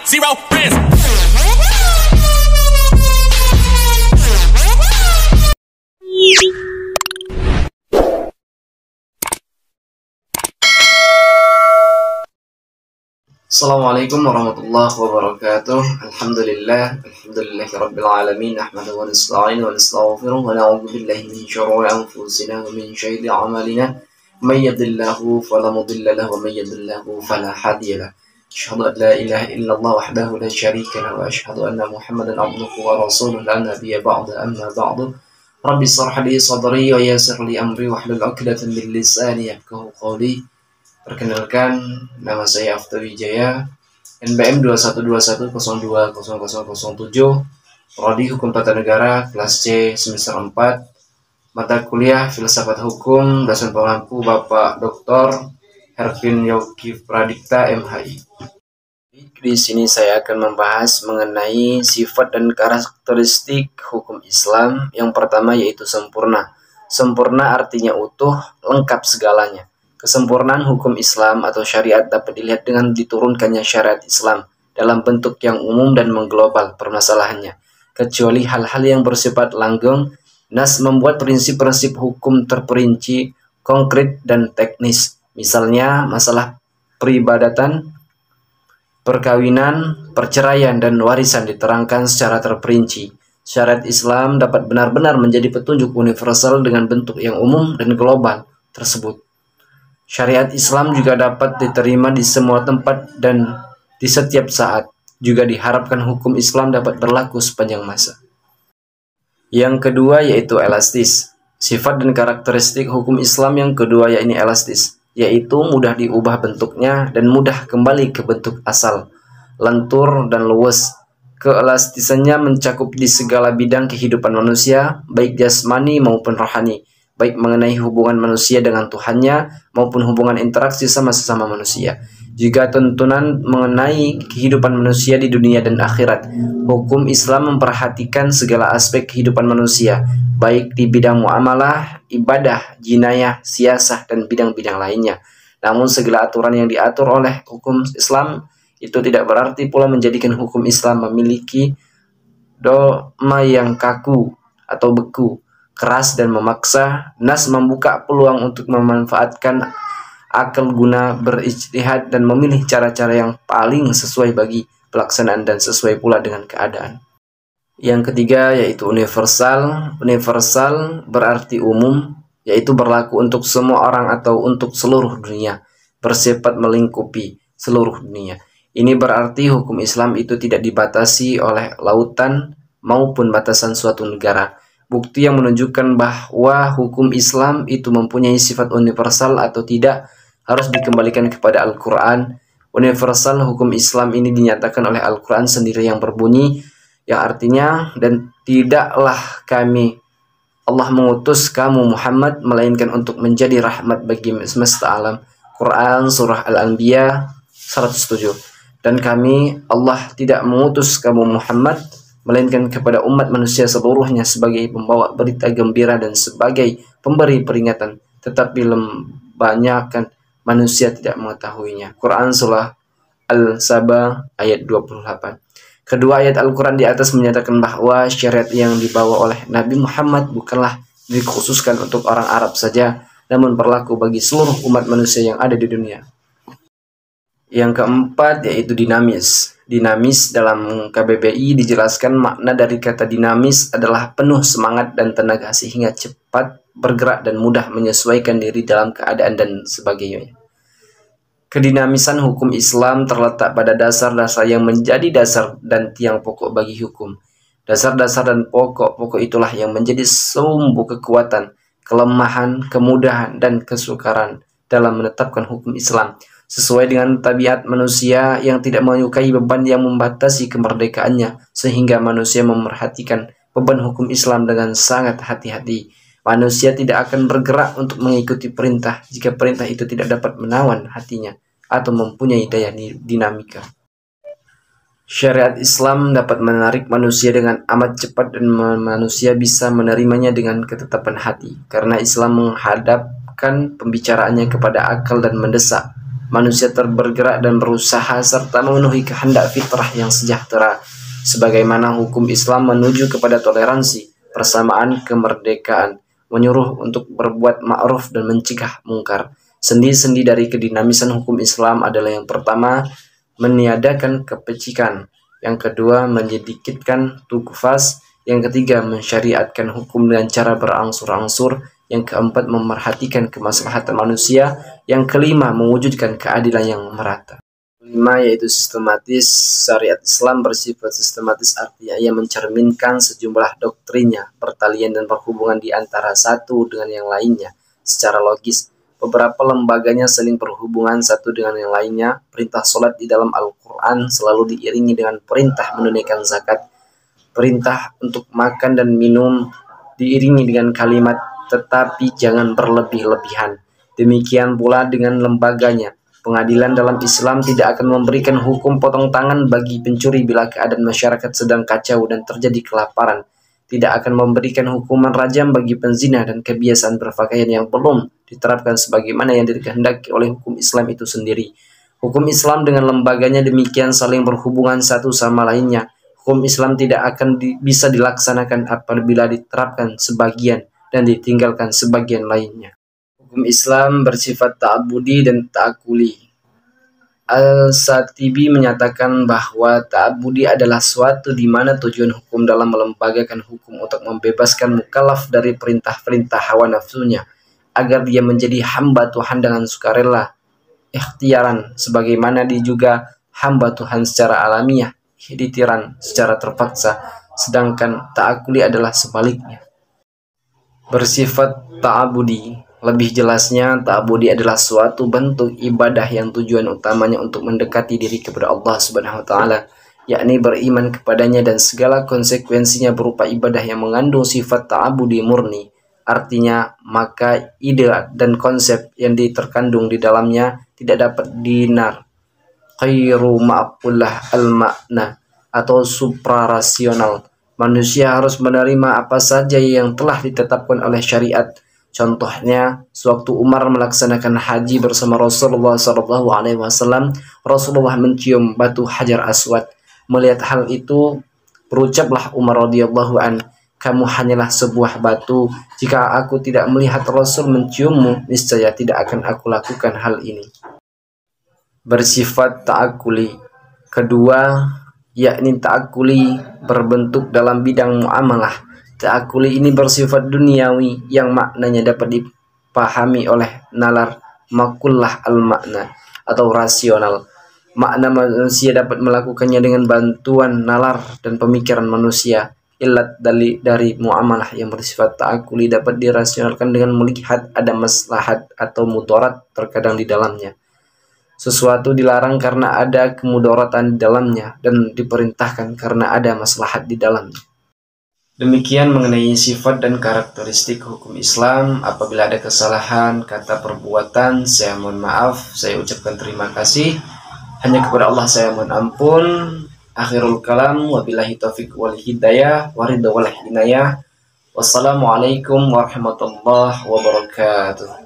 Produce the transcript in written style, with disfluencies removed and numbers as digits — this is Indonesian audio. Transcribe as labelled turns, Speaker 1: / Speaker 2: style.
Speaker 1: zero friends.
Speaker 2: Assalamualaikum warahmatullahi wabarakatuh. Alhamdulillahirabbil alamin. Nahmaduhu wa nasta'inu wa nastaghfiruh wa na'udzu billahi min syururi anfusina wa min sayyiati a'malina. May yahdihillahu fala mudilla lahu wa may yudlilhu fala hadiya lahu. Asyhadu an la ilaha illallah wahdahu la syarika lahu wa asyhadu anna Muhammadan abduhu wa rasuluhu la nabiyya ba'da amma ba'du. Rabbi shrah li sadri wa yassir li amri wahlul 'uqdatam min lisani yafqahu qawli. Perkenalkan, nama saya After Wijaya, NBM 2121020007, Prodi Hukum Tata Negara, kelas C, semester 4, mata kuliah Filsafat Hukum, dosen pengampu Bapak Dr. Hervin Yogi Pradipta, MHI. Di sini saya akan membahas mengenai sifat dan karakteristik hukum Islam. Yang pertama yaitu sempurna. Sempurna artinya utuh, lengkap segalanya. Kesempurnaan hukum Islam atau syariat dapat dilihat dengan diturunkannya syariat Islam dalam bentuk yang umum dan mengglobal permasalahannya. Kecuali hal-hal yang bersifat langgeng, nas membuat prinsip-prinsip hukum terperinci, konkret, dan teknis. Misalnya masalah peribadatan, perkawinan, perceraian, dan warisan diterangkan secara terperinci. Syariat Islam dapat benar-benar menjadi petunjuk universal dengan bentuk yang umum dan global tersebut. Syariat Islam juga dapat diterima di semua tempat dan di setiap saat. Juga diharapkan hukum Islam dapat berlaku sepanjang masa. Yang kedua yaitu elastis. Sifat dan karakteristik hukum Islam yang kedua yaitu elastis, yaitu mudah diubah bentuknya dan mudah kembali ke bentuk asal, lentur dan luwes. Keelastisannya mencakup di segala bidang kehidupan manusia, baik jasmani maupun rohani, baik mengenai hubungan manusia dengan Tuhannya maupun hubungan interaksi sama sesama manusia. Juga tuntunan mengenai kehidupan manusia di dunia dan akhirat. Hukum Islam memperhatikan segala aspek kehidupan manusia, baik di bidang muamalah, ibadah, jinayah, siasah, dan bidang-bidang lainnya. Namun segala aturan yang diatur oleh hukum Islam itu tidak berarti pula menjadikan hukum Islam memiliki dogma yang kaku atau beku, keras dan memaksa. Nas membuka peluang untuk memanfaatkan akal guna berijtihad dan memilih cara-cara yang paling sesuai bagi pelaksanaan dan sesuai pula dengan keadaan. Yang ketiga yaitu universal. Universal berarti umum, yaitu berlaku untuk semua orang atau untuk seluruh dunia, bersifat melingkupi seluruh dunia. Ini berarti hukum Islam itu tidak dibatasi oleh lautan maupun batasan suatu negara. Bukti yang menunjukkan bahwa hukum Islam itu mempunyai sifat universal atau tidak harus dikembalikan kepada Al-Quran. Universal hukum Islam ini dinyatakan oleh Al-Quran sendiri yang berbunyi, yang artinya, dan tidaklah Allah mengutus kamu Muhammad melainkan untuk menjadi rahmat bagi semesta alam. Quran Surah Al-Anbiya 107. Dan Allah tidak mengutus kamu Muhammad melainkan kepada umat manusia seluruhnya sebagai pembawa berita gembira dan sebagai pemberi peringatan, tetapi kebanyakan manusia tidak mengetahuinya. Quran Surah Al-Saba ayat 28. Kedua ayat Al-Quran di atas menyatakan bahwa syariat yang dibawa oleh Nabi Muhammad bukanlah dikhususkan untuk orang Arab saja, namun berlaku bagi seluruh umat manusia yang ada di dunia. Yang keempat yaitu dinamis. Dinamis dalam KBBI dijelaskan makna dari kata dinamis adalah penuh semangat dan tenaga sehingga cepat bergerak dan mudah menyesuaikan diri dalam keadaan dan sebagainya. Kedinamisan hukum Islam terletak pada dasar-dasar yang menjadi dasar dan tiang pokok bagi hukum. Dasar-dasar dan pokok-pokok itulah yang menjadi sumbu kekuatan, kelemahan, kemudahan, dan kesukaran dalam menetapkan hukum Islam, sesuai dengan tabiat manusia yang tidak menyukai beban yang membatasi kemerdekaannya, sehingga manusia memerhatikan beban hukum Islam dengan sangat hati-hati. Manusia tidak akan bergerak untuk mengikuti perintah jika perintah itu tidak dapat menawan hatinya atau mempunyai daya dinamika. Syariat Islam dapat menarik manusia dengan amat cepat dan manusia bisa menerimanya dengan ketetapan hati, karena Islam menghadapkan pembicaraannya kepada akal dan mendesak manusia bergerak dan berusaha serta memenuhi kehendak fitrah yang sejahtera. Sebagaimana hukum Islam menuju kepada toleransi, persamaan, kemerdekaan, menyuruh untuk berbuat ma'ruf dan mencegah mungkar. Sendi-sendi dari kedinamisan hukum Islam adalah yang pertama, meniadakan kepecikan, yang kedua, menyedikitkan tukufas, yang ketiga, mensyariatkan hukum dengan cara berangsur-angsur, yang keempat, memerhatikan kemaslahatan manusia, yang kelima, mewujudkan keadilan yang merata. Kelima yaitu sistematis. Syariat Islam bersifat sistematis, artinya ia mencerminkan sejumlah doktrinnya, pertalian dan perhubungan di antara satu dengan yang lainnya secara logis. Beberapa lembaganya saling berhubungan satu dengan yang lainnya. Perintah sholat di dalam Al-Quran selalu diiringi dengan perintah menunaikan zakat. Perintah untuk makan dan minum diiringi dengan kalimat tetapi jangan berlebih-lebihan. Demikian pula dengan lembaganya. Pengadilan dalam Islam tidak akan memberikan hukum potong tangan bagi pencuri bila keadaan masyarakat sedang kacau dan terjadi kelaparan. Tidak akan memberikan hukuman rajam bagi penzina dan kebiasaan berpakaian yang belum diterapkan sebagaimana yang dikehendaki oleh hukum Islam itu sendiri. Hukum Islam dengan lembaganya demikian saling berhubungan satu sama lainnya. Hukum Islam tidak akan bisa dilaksanakan apabila diterapkan sebagian dan ditinggalkan sebagian lainnya. Hukum Islam bersifat ta'abudi dan ta'akuli. Al-Satibi menyatakan bahwa ta'abudi adalah suatu di mana tujuan hukum dalam melembagakan hukum untuk membebaskan mukallaf dari perintah-perintah hawa nafsunya, agar dia menjadi hamba Tuhan dengan sukarela, ikhtiaran, sebagaimana dia juga hamba Tuhan secara alamiah, ikhtiaran secara terpaksa, sedangkan ta'akuli adalah sebaliknya. Bersifat ta'abudi. Lebih jelasnya, ta'abudi adalah suatu bentuk ibadah yang tujuan utamanya untuk mendekati diri kepada Allah Subhanahu wa taala, yakni beriman kepadanya dan segala konsekuensinya berupa ibadah yang mengandung sifat ta'abudi murni. Artinya, maka ide dan konsep yang terkandung di dalamnya tidak dapat dinar khairu ma'qullah al-makna atau suprarasional. Manusia harus menerima apa saja yang telah ditetapkan oleh syariat. Contohnya, sewaktu Umar melaksanakan haji bersama Rasulullah SAW, Rasulullah mencium batu Hajar Aswad. Melihat hal itu, berucaplah Umar radhiyallahu an, "Kamu hanyalah sebuah batu. Jika aku tidak melihat Rasul menciummu, niscaya tidak akan aku lakukan hal ini." Bersifat ta'akuli. Kedua, yakni ta'akuli berbentuk dalam bidang muamalah. Ta'akuli ini bersifat duniawi yang maknanya dapat dipahami oleh nalar makullah al-makna atau rasional. Makna manusia dapat melakukannya dengan bantuan nalar dan pemikiran manusia. Ilat dari muamalah yang bersifat ta'akuli dapat dirasionalkan dengan melihat ada maslahat atau mudarat terkadang di dalamnya. Sesuatu dilarang karena ada kemudaratan di dalamnya dan diperintahkan karena ada maslahat di dalamnya. Demikian mengenai sifat dan karakteristik hukum Islam. Apabila ada kesalahan kata perbuatan, saya mohon maaf, saya ucapkan terima kasih. Hanya kepada Allah saya mohon ampun. Akhirul kalam, wabillahi taufiq wal hidayah, waridha wal hinayah. Wassalamualaikum warahmatullahi wabarakatuh.